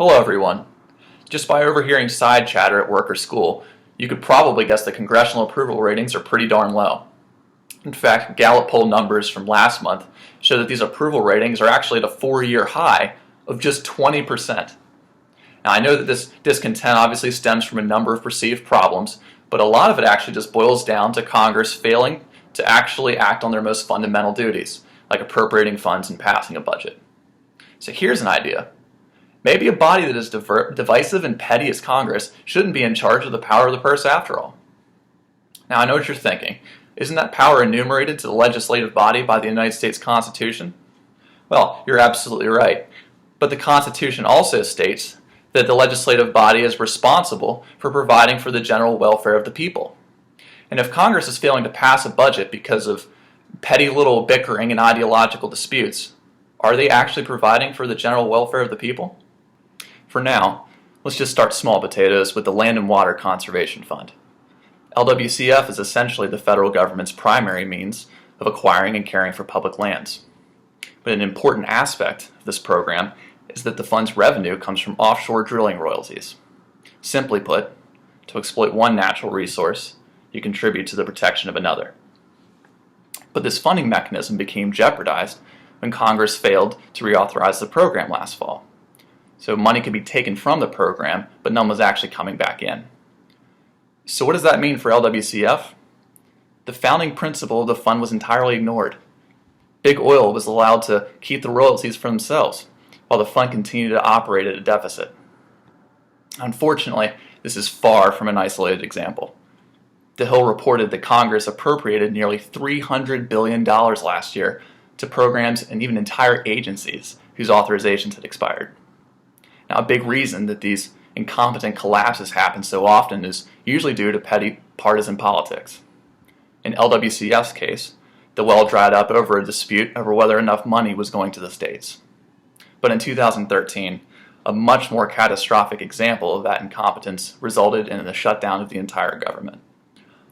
Hello everyone. Just by overhearing side chatter at work or school, you could probably guess the congressional approval ratings are pretty darn low. In fact, Gallup poll numbers from last month show that these approval ratings are actually at a 4-year high of just 20%. Now I know that this discontent obviously stems from a number of perceived problems, but a lot of it actually just boils down to Congress failing to actually act on their most fundamental duties, like appropriating funds and passing a budget. So here's an idea. Maybe a body that is divisive and petty as Congress shouldn't be in charge of the power of the purse after all. Now I know what you're thinking. Isn't that power enumerated to the legislative body by the United States Constitution? Well, you're absolutely right. But the Constitution also states that the legislative body is responsible for providing for the general welfare of the people. And if Congress is failing to pass a budget because of petty little bickering and ideological disputes, are they actually providing for the general welfare of the people? For now, let's just start small potatoes with the Land and Water Conservation Fund. LWCF is essentially the federal government's primary means of acquiring and caring for public lands. But an important aspect of this program is that the fund's revenue comes from offshore drilling royalties. Simply put, to exploit one natural resource, you contribute to the protection of another. But this funding mechanism became jeopardized when Congress failed to reauthorize the program last fall. So money could be taken from the program, but none was actually coming back in. So what does that mean for LWCF? The founding principle of the fund was entirely ignored. Big Oil was allowed to keep the royalties for themselves, while the fund continued to operate at a deficit. Unfortunately, this is far from an isolated example. The Hill reported that Congress appropriated nearly $300 billion last year to programs and even entire agencies whose authorizations had expired. Now, a big reason that these incompetent collapses happen so often is usually due to petty partisan politics. In LWCF's case, the well dried up over a dispute over whether enough money was going to the states. But in 2013, a much more catastrophic example of that incompetence resulted in the shutdown of the entire government.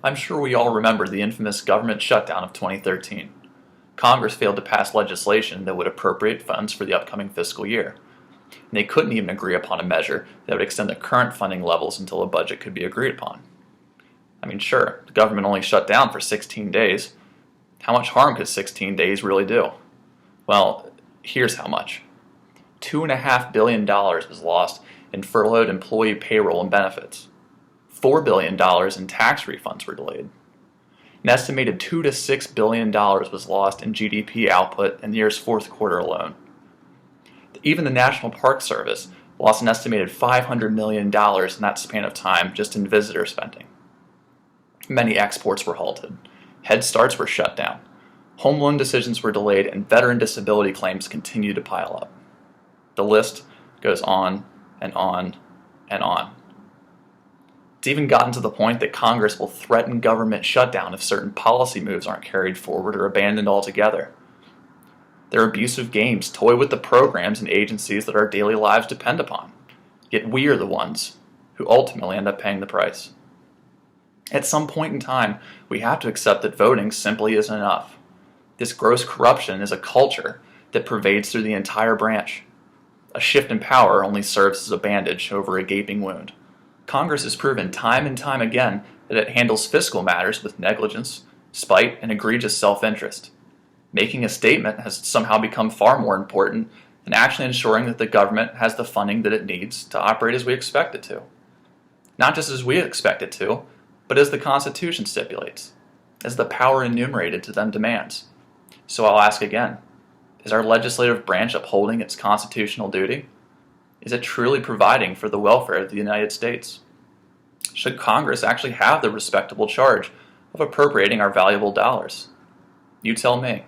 I'm sure we all remember the infamous government shutdown of 2013. Congress failed to pass legislation that would appropriate funds for the upcoming fiscal year. And they couldn't even agree upon a measure that would extend the current funding levels until a budget could be agreed upon. I mean, sure, the government only shut down for 16 days. How much harm could 16 days really do? Well, here's how much. $2.5 billion was lost in furloughed employee payroll and benefits. $4 billion in tax refunds were delayed. An estimated $2 to $6 billion was lost in GDP output in the year's fourth quarter alone. Even the National Park Service lost an estimated $500 million in that span of time just in visitor spending. Many exports were halted. Head Starts were shut down. Home loan decisions were delayed, and veteran disability claims continued to pile up. The list goes on and on and on. It's even gotten to the point that Congress will threaten government shutdown if certain policy moves aren't carried forward or abandoned altogether. Their abusive games toy with the programs and agencies that our daily lives depend upon, yet we are the ones who ultimately end up paying the price. At some point in time, we have to accept that voting simply isn't enough. This gross corruption is a culture that pervades through the entire branch. A shift in power only serves as a bandage over a gaping wound. Congress has proven time and time again that it handles fiscal matters with negligence, spite, and egregious self-interest. Making a statement has somehow become far more important than actually ensuring that the government has the funding that it needs to operate as we expect it to. Not just as we expect it to, but as the Constitution stipulates, as the power enumerated to them demands. So I'll ask again, is our legislative branch upholding its constitutional duty? Is it truly providing for the welfare of the United States? Should Congress actually have the respectable charge of appropriating our valuable dollars? You tell me.